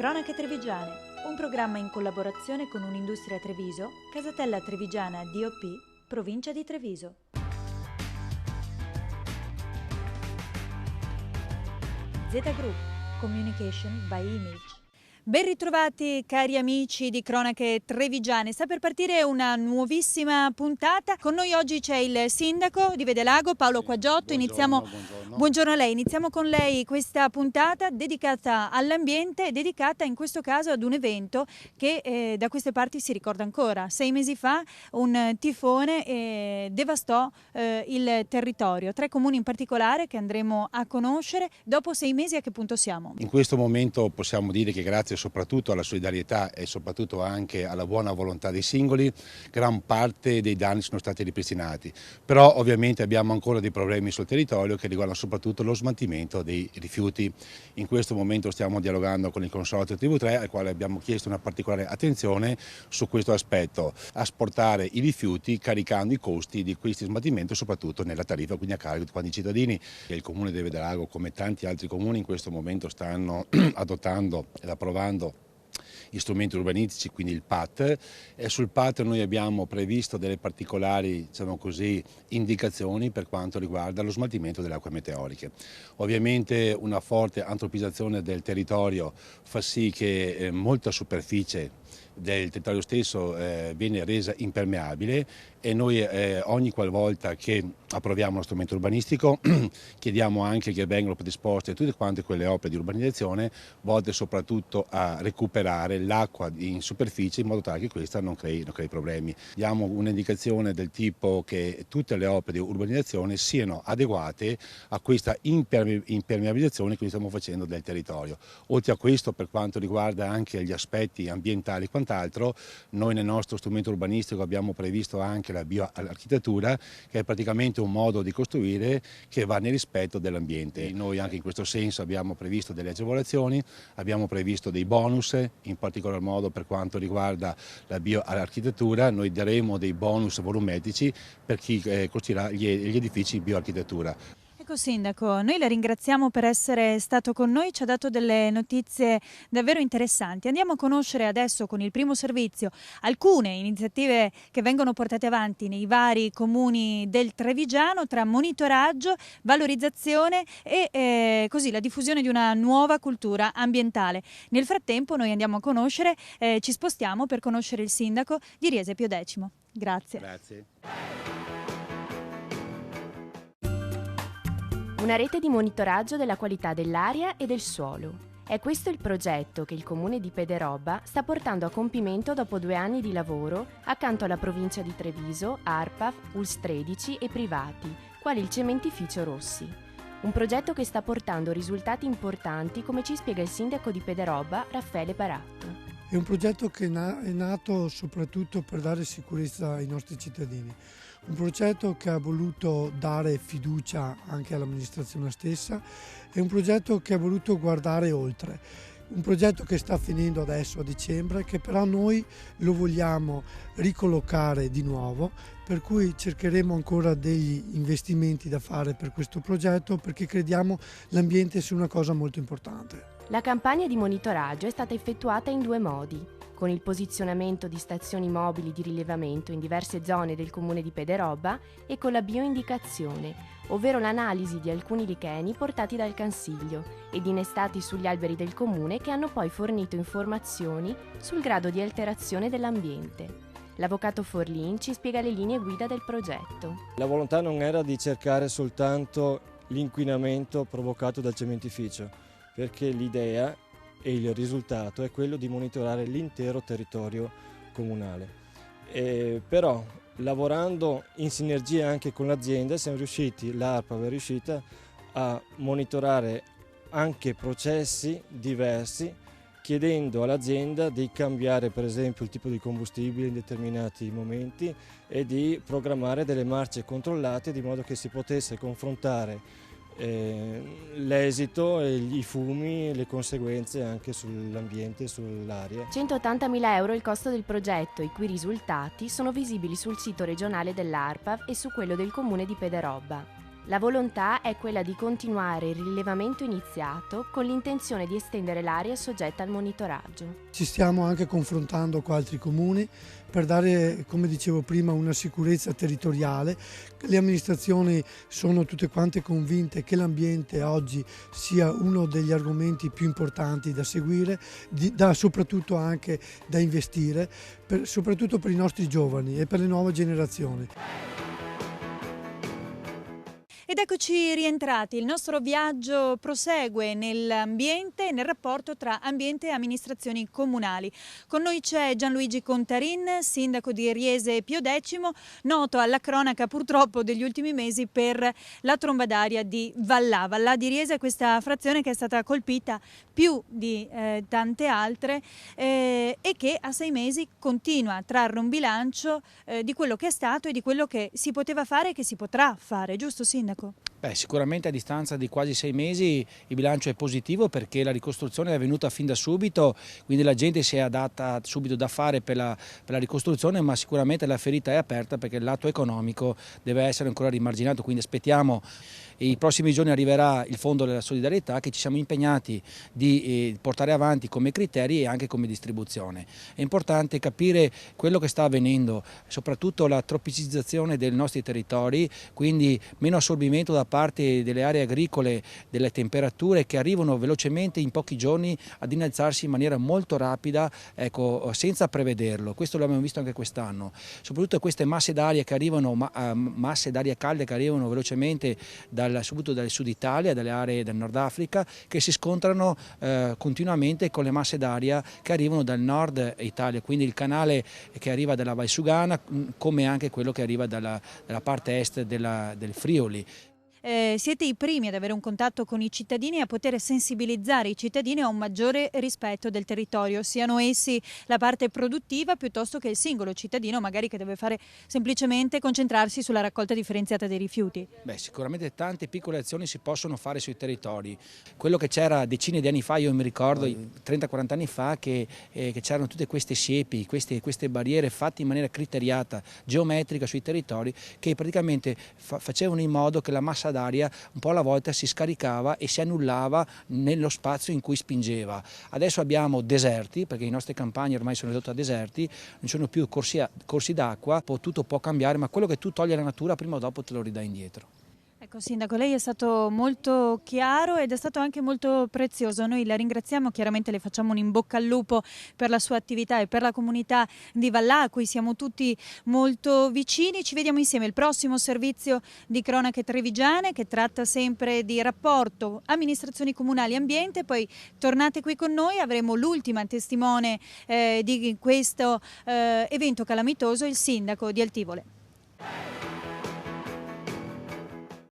Cronache Trevigiane, un programma in collaborazione con Un'Industria Treviso, Casatella Trevigiana DOP, provincia di Treviso. Z Group, Communication by Image. Ben ritrovati cari amici di Cronache Trevigiane, sta per partire una nuovissima puntata. Con noi oggi c'è il sindaco di Vedelago, Paolo Quaggiotto. Buongiorno a lei, iniziamo con lei questa puntata dedicata all'ambiente e dedicata in questo caso ad un evento che da queste parti si ricorda ancora. 6 mesi fa un tifone devastò il territorio, 3 comuni in particolare che andremo a conoscere. Dopo 6 mesi a che punto siamo? In questo momento possiamo dire che grazie soprattutto alla solidarietà e soprattutto anche alla buona volontà dei singoli, gran parte dei danni sono stati ripristinati. Però ovviamente abbiamo ancora dei problemi sul territorio che riguardano soprattutto lo smaltimento dei rifiuti. In questo momento stiamo dialogando con il Consorzio TV3 al quale abbiamo chiesto una particolare attenzione su questo aspetto, asportare i rifiuti caricando i costi di questi smaltimenti soprattutto nella tariffa, quindi a carico di quanti cittadini. Il Comune di Vedelago, come tanti altri comuni, in questo momento stanno adottando ed approvando gli strumenti urbanistici, quindi il PAT, e sul PAT noi abbiamo previsto delle particolari, diciamo così, indicazioni per quanto riguarda lo smaltimento delle acque meteoriche. Ovviamente una forte antropizzazione del territorio fa sì che molta superficie del territorio stesso viene resa impermeabile e noi ogni qualvolta che approviamo uno strumento urbanistico chiediamo anche che vengano predisposte tutte quante quelle opere di urbanizzazione volte soprattutto a recuperare l'acqua in superficie in modo tale che questa non crei problemi. Diamo un'indicazione del tipo che tutte le opere di urbanizzazione siano adeguate a questa impermeabilizzazione che stiamo facendo del territorio. Oltre a questo, per quanto riguarda anche gli aspetti ambientali e quant'altro, noi nel nostro strumento urbanistico abbiamo previsto anche la bioarchitettura, che è praticamente un modo di costruire che va nel rispetto dell'ambiente. Noi anche in questo senso abbiamo previsto delle agevolazioni, abbiamo previsto dei bonus, in particolar modo per quanto riguarda la bioarchitettura. Noi daremo dei bonus volumetrici per chi costruirà gli edifici in bioarchitettura. Ecco Sindaco, noi la ringraziamo per essere stato con noi, ci ha dato delle notizie davvero interessanti. Andiamo a conoscere adesso con il primo servizio alcune iniziative che vengono portate avanti nei vari comuni del Trevigiano tra monitoraggio, valorizzazione e così la diffusione di una nuova cultura ambientale. Nel frattempo noi andiamo a conoscere, ci spostiamo per conoscere il sindaco di Riese Pio X. Grazie. Grazie. Una rete di monitoraggio della qualità dell'aria e del suolo. È questo il progetto che il Comune di Pederobba sta portando a compimento dopo 2 anni di lavoro accanto alla provincia di Treviso, ARPAF, ULSS 13 e privati, quali il cementificio Rossi. Un progetto che sta portando risultati importanti, come ci spiega il sindaco di Pederobba, Raffaele Baratto. È un progetto che è nato soprattutto per dare sicurezza ai nostri cittadini. Un progetto che ha voluto dare fiducia anche all'amministrazione stessa, è un progetto che ha voluto guardare oltre. Un progetto che sta finendo adesso a dicembre, che però noi lo vogliamo ricollocare di nuovo, per cui cercheremo ancora degli investimenti da fare per questo progetto, perché crediamo l'ambiente sia una cosa molto importante. La campagna di monitoraggio è stata effettuata in 2 modi, con il posizionamento di stazioni mobili di rilevamento in diverse zone del comune di Pederobba e con la bioindicazione, ovvero l'analisi di alcuni licheni portati dal Cansiglio ed innestati sugli alberi del comune che hanno poi fornito informazioni sul grado di alterazione dell'ambiente. L'avvocato Forlin ci spiega le linee guida del progetto. La volontà non era di cercare soltanto l'inquinamento provocato dal cementificio, perché l'idea e il risultato è quello di monitorare l'intero territorio comunale. Però lavorando in sinergia anche con l'azienda l'ARPA è riuscita a monitorare anche processi diversi, chiedendo all'azienda di cambiare per esempio il tipo di combustibile in determinati momenti e di programmare delle marce controllate di modo che si potesse confrontare l'esito, i fumi e le conseguenze anche sull'ambiente e sull'aria. 180.000 euro il costo del progetto, i cui risultati sono visibili sul sito regionale dell'ARPAV e su quello del comune di Pederobba. La volontà è quella di continuare il rilevamento iniziato con l'intenzione di estendere l'area soggetta al monitoraggio. Ci stiamo anche confrontando con altri comuni per dare, come dicevo prima, una sicurezza territoriale. Le amministrazioni sono tutte quante convinte che l'ambiente oggi sia uno degli argomenti più importanti da seguire, soprattutto anche da investire, soprattutto per i nostri giovani e per le nuove generazioni. Ed eccoci rientrati, il nostro viaggio prosegue nell'ambiente e nel rapporto tra ambiente e amministrazioni comunali. Con noi c'è Gianluigi Contarin, sindaco di Riese Pio X, noto alla cronaca purtroppo degli ultimi mesi per la tromba d'aria di Vallà. Vallà di Riese è questa frazione che è stata colpita più di tante altre e che a 6 mesi continua a trarre un bilancio di quello che è stato e di quello che si poteva fare e che si potrà fare, giusto sindaco? Beh, sicuramente a distanza di quasi 6 mesi il bilancio è positivo perché la ricostruzione è avvenuta fin da subito, quindi la gente si è adatta subito da fare per la ricostruzione, ma sicuramente la ferita è aperta perché il lato economico deve essere ancora rimarginato, quindi aspettiamo. I prossimi giorni arriverà il Fondo della Solidarietà che ci siamo impegnati di portare avanti come criteri e anche come distribuzione. È importante capire quello che sta avvenendo, soprattutto la tropicizzazione dei nostri territori, quindi meno assorbimento da parte delle aree agricole, delle temperature che arrivano velocemente in pochi giorni ad innalzarsi in maniera molto rapida, ecco, senza prevederlo. Questo lo abbiamo visto anche quest'anno. Soprattutto queste masse d'aria che arrivano, masse d'aria calde che arrivano velocemente soprattutto dal sud Italia, dalle aree del Nord Africa, che si scontrano continuamente con le masse d'aria che arrivano dal nord Italia, quindi il canale che arriva dalla Valsugana come anche quello che arriva dalla parte est del Friuli. Siete i primi ad avere un contatto con i cittadini e a poter sensibilizzare i cittadini a un maggiore rispetto del territorio, siano essi la parte produttiva piuttosto che il singolo cittadino magari che deve fare semplicemente concentrarsi sulla raccolta differenziata dei rifiuti. Beh, sicuramente tante piccole azioni si possono fare sui territori. Quello che c'era decine di anni fa, io mi ricordo 30-40 anni fa che c'erano tutte queste siepi, queste barriere fatte in maniera criteriata, geometrica sui territori che praticamente facevano in modo che la massa d'aria un po' alla volta si scaricava e si annullava nello spazio in cui spingeva. Adesso abbiamo deserti, perché i nostri campagne ormai sono ridotte a deserti, non ci sono più corsi d'acqua, tutto può cambiare, ma quello che tu togli alla natura prima o dopo te lo ridà indietro. Ecco sindaco, lei è stato molto chiaro ed è stato anche molto prezioso, noi la ringraziamo, chiaramente le facciamo un in bocca al lupo per la sua attività e per la comunità di Vallà a cui siamo tutti molto vicini. Ci vediamo insieme al prossimo servizio di cronache trevigiane che tratta sempre di rapporto amministrazioni comunali e ambiente, poi tornate qui con noi, avremo l'ultima testimone di questo evento calamitoso, il sindaco di Altivole.